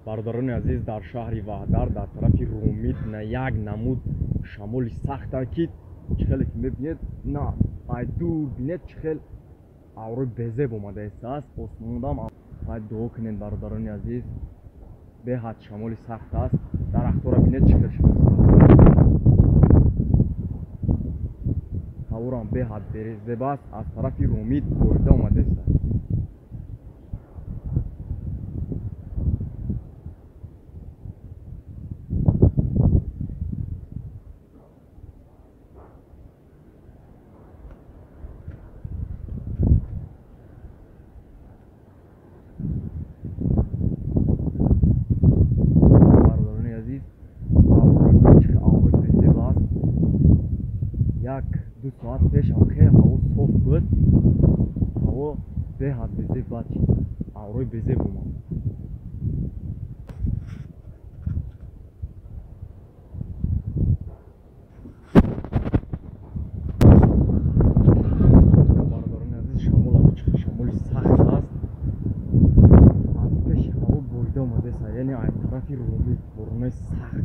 برادران عزیز، در شهر وحدت در طرف رومید یک نمود شمال سخت که چخیلی که میبینید نه دور بینید چخیل آوری بزه بومده است. اسموندم باید دعا کنید برادران عزیز، به حد شمال سخت است. درخت را بینید چخیل شد هوران به حد بریزه بس از طرف رومید بریده اومده است. دو ساعت پیش هم خیلی هوا صاف بود، هوا به حد بزه بود، آوری بزه بومم. برادران عزیز، شمال سخت است، از پیش هوا بریده اومده است، یعنی از طرف رومید برونه سخت